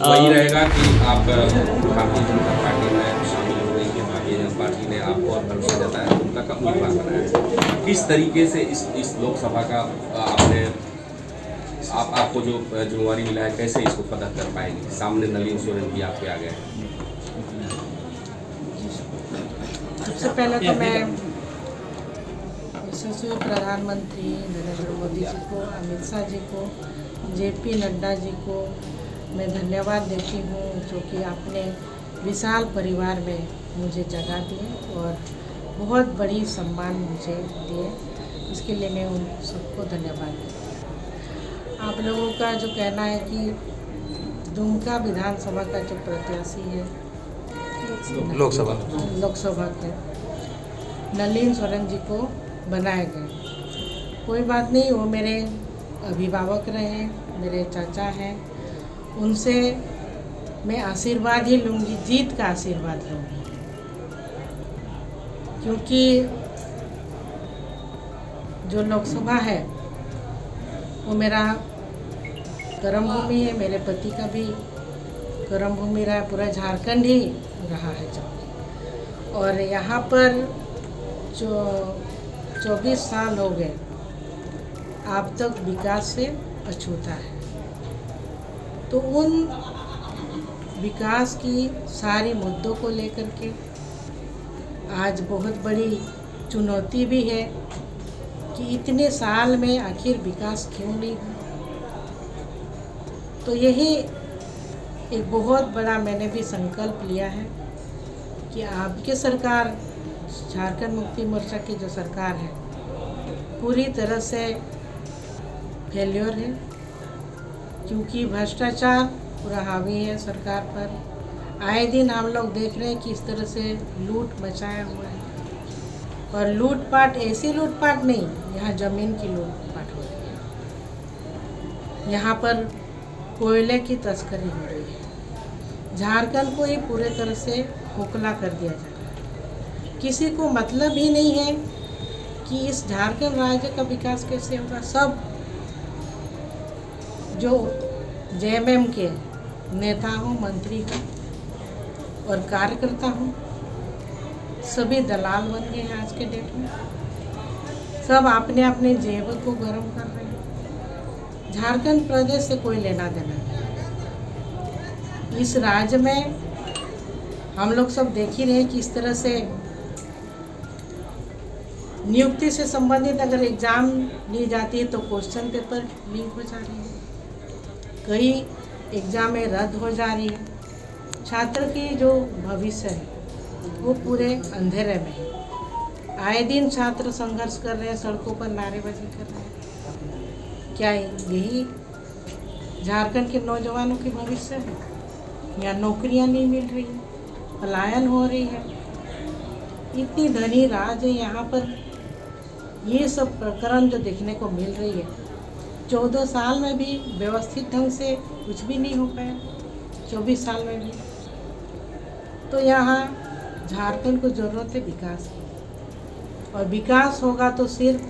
वही रहेगा कि आप भारतीय जनता पार्टी में शामिल होने के भारतीय जनता पार्टी ने आपको और भरोसा जताया, जनता का उम्मीदवार बनाया। किस तरीके से इस लोकसभा का आपने आपको जो जिम्मेवारी मिला है, कैसे इसको फतह कर पाएंगे? सामने नलिन सोरेन भी आपके आ गए हैं। सबसे पहले तो मैं यशस्वी प्रधानमंत्री नरेंद्र मोदी जी को, अमित शाह जी को, जेपी नड्डा जी को मैं धन्यवाद देती हूँ, जो कि आपने विशाल परिवार में मुझे जगह दिए और बहुत बड़ी सम्मान मुझे दिए। इसके लिए मैं उन सबको धन्यवाद देती हूँ। आप लोगों का जो कहना है कि दुमका विधानसभा का जो प्रत्याशी है लोकसभा के नलिन सोरेन जी को बनाए गए, कोई बात नहीं, वो मेरे अभिभावक रहे, मेरे चाचा हैं, उनसे मैं आशीर्वाद ही लूँगी, जीत का आशीर्वाद लूँगी, क्योंकि जो लोकसभा है वो मेरा कर्मभूमि है, मेरे पति का भी कर्मभूमि रहा, पूरा झारखंड ही रहा है जब, और यहाँ पर जो 24 साल हो गए, अब तक विकास से अछूता है। तो उन विकास की सारी मुद्दों को लेकर के आज बहुत बड़ी चुनौती भी है कि इतने साल में आखिर विकास क्यों नहीं हुआ। तो यही एक बहुत बड़ा मैंने भी संकल्प लिया है कि आपकी सरकार, झारखंड मुक्ति मोर्चा की जो सरकार है, पूरी तरह से फेल्योर है, क्योंकि भ्रष्टाचार पूरा हावी है सरकार पर। आए दिन हम लोग देख रहे हैं कि इस तरह से लूट मचाया हुआ है, और लूटपाट ऐसी लूटपाट नहीं, यहाँ ज़मीन की लूटपाट हो रही है, यहाँ पर कोयले की तस्करी हो रही है। झारखंड को ही पूरे तरह से खोखला कर दिया जा रहा है। किसी को मतलब ही नहीं है कि इस झारखंड राज्य का विकास कैसे होगा। सब जो जेएमएम के नेता हो, मंत्री हो और कार्यकर्ता हो, सभी दलाल बन गए हैं आज के डेट में। सब अपने अपने जेब को गर्म कर रहे हैं। झारखंड प्रदेश से कोई लेना देना नहीं। इस राज्य में हम लोग सब देख ही रहे कि इस तरह से नियुक्ति से संबंधित अगर एग्ज़ाम ली जाती है तो क्वेश्चन पेपर लीक हो जा रही है, कई एग्ज़ाम में रद्द हो जा रही है। छात्र की जो भविष्य है वो पूरे अंधेरे में है। आए दिन छात्र संघर्ष कर रहे हैं, सड़कों पर नारेबाजी कर रहे हैं। क्या यही झारखंड के नौजवानों की भविष्य है? या नौकरियां नहीं मिल रही, पलायन हो रही है। इतनी धनी राज है यहाँ पर, ये सब प्रकरण जो देखने को मिल रही है। 14 साल में भी व्यवस्थित ढंग से कुछ भी नहीं हो पाया, 24 साल में भी। तो यहाँ झारखंड को ज़रूरत है विकास की, और विकास होगा तो सिर्फ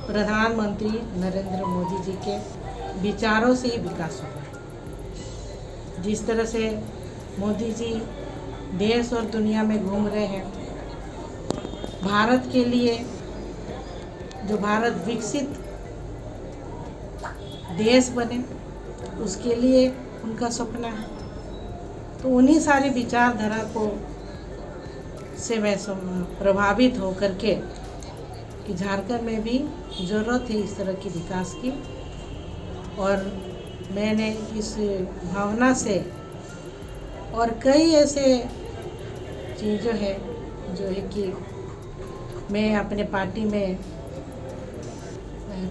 प्रधानमंत्री नरेंद्र मोदी जी के विचारों से ही विकास होगा। जिस तरह से मोदी जी देश और दुनिया में घूम रहे हैं, भारत के लिए, जो भारत विकसित देश बने, उसके लिए उनका सपना है। तो उन्हीं सारी विचारधारा को से मैं प्रभावित होकर के कि झारखंड में भी ज़रूरत है इस तरह की विकास की, और मैंने इस भावना से और कई ऐसे चीज़ें हैं जो है कि मैं अपने पार्टी में,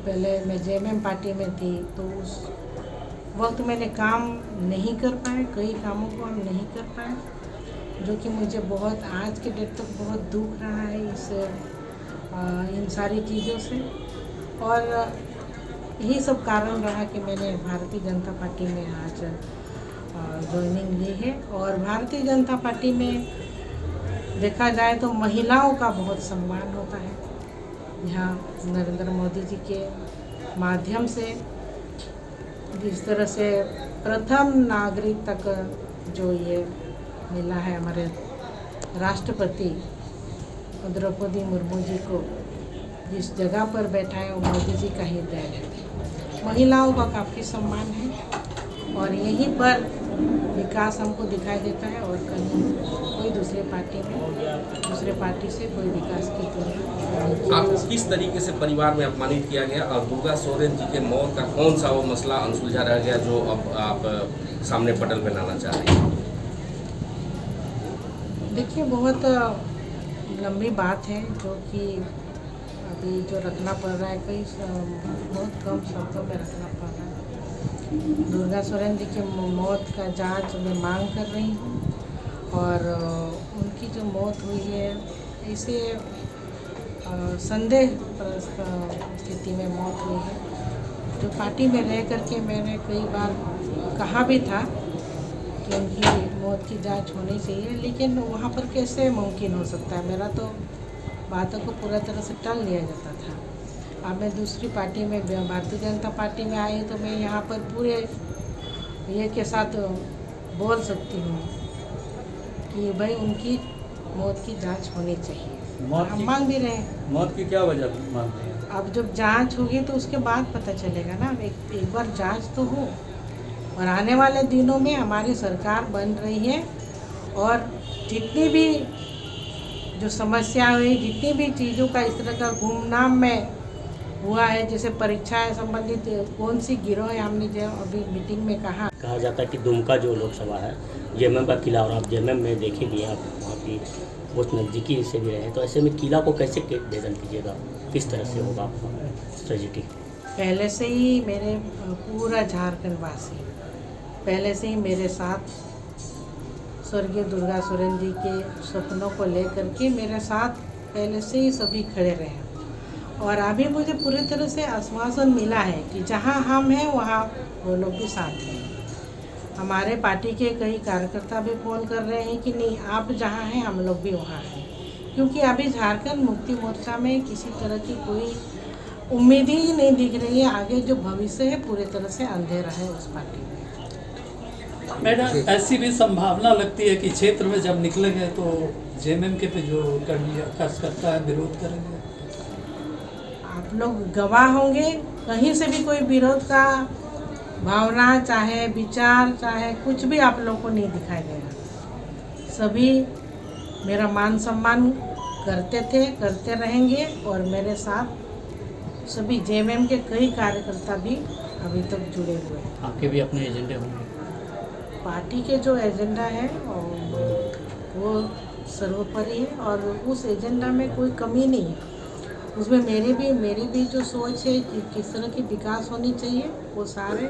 पहले मैं जेएमएम पार्टी में थी, तो उस वक्त मैंने काम नहीं कर पाए, कई कामों को हम नहीं कर पाए, जो कि मुझे बहुत आज के डेट तक बहुत दुख रहा है इन सारी चीज़ों से। और यही सब कारण रहा कि मैंने भारतीय जनता पार्टी में आज ज्वाइनिंग ली है। और भारतीय जनता पार्टी में देखा जाए तो महिलाओं का बहुत सम्मान होता है। यहाँ नरेंद्र मोदी जी के माध्यम से जिस तरह से प्रथम नागरिक तक जो ये मिला है हमारे राष्ट्रपति द्रौपदी मुर्मू जी को, जिस जगह पर बैठा है वो मोदी जी का ही देन है। महिलाओं का काफ़ी सम्मान है और यहीं पर विकास हमको दिखाई देता है और कहीं कोई दूसरे पार्टी से कोई विकास की तुलना। आप किस तरीके से परिवार में अपमानित किया गया और दुर्गा सोरेन जी के मौत का कौन सा वो मसला अनसुलझा रह गया जो अब आप सामने पटल पे लाना चाह रही हैं? देखिए, बहुत लंबी बात है जो कि अभी जो रखना पड़ रहा है, कई बहुत कम शब्दों में रखना पड़ रहा है। दुर्गा सोरेन जी की मौत का जांच मैं मांग कर रही हूँ और उनकी जो मौत हुई है इसे संदेह स्थिति में मौत हुई है। जो पार्टी में रह करके मैंने कई बार कहा भी था कि उनकी मौत की जांच होनी चाहिए, लेकिन वहाँ पर कैसे मुमकिन हो सकता है। मेरा तो बातों को पूरा तरह से टाल लिया जाता था। अब मैं दूसरी पार्टी में, भारतीय जनता पार्टी में आई तो मैं यहाँ पर पूरे ये के साथ बोल सकती हूँ कि भाई उनकी मौत की जांच होनी चाहिए। हम मांग भी रहे हैं। मौत की क्या वजह मानते हैं? अब जब जांच होगी तो उसके बाद पता चलेगा ना। एक बार जांच तो हो और आने वाले दिनों में हमारी सरकार बन रही है और जितनी भी जो समस्या हुई, जितनी भी चीज़ों का इस तरह का गुमनाम में हुआ है, जैसे परीक्षाएं संबंधित कौन सी गिरोह है, हमने जो अभी मीटिंग में कहा जाता है कि दुमका जो लोकसभा है जेएमएम का किला, और आप जेएमएम में देखेंगे, आप वहाँ की बहुत नज़दीकी से भी रहे, तो ऐसे में किला को कैसे डिज़ाइन कीजिएगा, किस तरह से होगा आपका स्ट्रेटजी? पहले से ही मेरे पूरा झारखंड वासी पहले से ही मेरे साथ स्वर्गीय दुर्गा सोरेन जी के सपनों को लेकर के मेरे साथ पहले से ही सभी खड़े रहे और अभी मुझे पूरी तरह से आश्वासन मिला है कि जहां हम हैं वहां वो लोग भी साथ हैं। हमारे पार्टी के कई कार्यकर्ता भी फ़ोन कर रहे हैं कि नहीं, आप जहां हैं हम लोग भी वहां हैं, क्योंकि अभी झारखंड मुक्ति मोर्चा में किसी तरह की कोई उम्मीद ही नहीं दिख रही है। आगे जो भविष्य है पूरी तरह से अंधेरा है उस पार्टी में। मैडम, ऐसी भी संभावना लगती है कि क्षेत्र में जब निकलेंगे तो जेएमएम के पे जो कार्यकर्ता है विरोध करेंगे? आप लोग गवाह होंगे, कहीं से भी कोई विरोध का भावना, चाहे विचार, चाहे कुछ भी आप लोग को नहीं दिखाई देगा। सभी मेरा मान सम्मान करते थे, करते रहेंगे और मेरे साथ सभी जेएमएम के कई कार्यकर्ता भी अभी तक जुड़े हुए हैं। आपके भी अपने एजेंडे होंगे? पार्टी के जो एजेंडा है वो सर्वोपरि है और उस एजेंडा में कोई कमी नहीं है। उसमें मेरी भी जो सोच है कि किस तरह की विकास होनी चाहिए वो सारे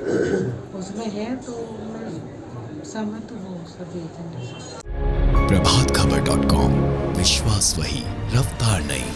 उसमें है, तो मैं सहमत हूँ सभी एजेंडे से। प्रभातखबर.com, विश्वास वही, रफ्तार नहीं।